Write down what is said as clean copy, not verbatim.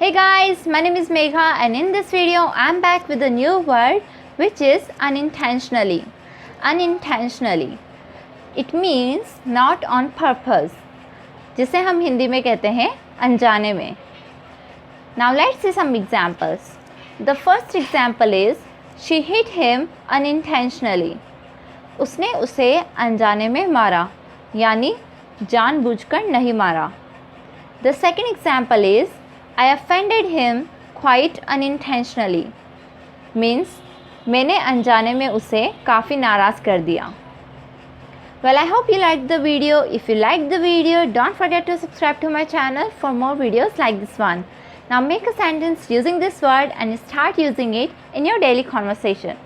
Hey guys, my name is Megha and in this video I'm back with a new word which is unintentionally. Unintentionally. It means not on purpose. जिसे हम हिंदी में कहते हैं अनजाने में. Now let's see some examples. The first example is she hit him unintentionally. उसने उसे अनजाने में मारा यानी जानबूझकर नहीं मारा. The second example is I offended him quite unintentionally. Means मैंने अनजाने में उसे काफ़ी नाराज़ कर दिया. Well, I hope you liked the video. If you liked the video, don't forget to subscribe to my channel for more videos like this one. Now make a sentence using this word and start using it in your daily conversation.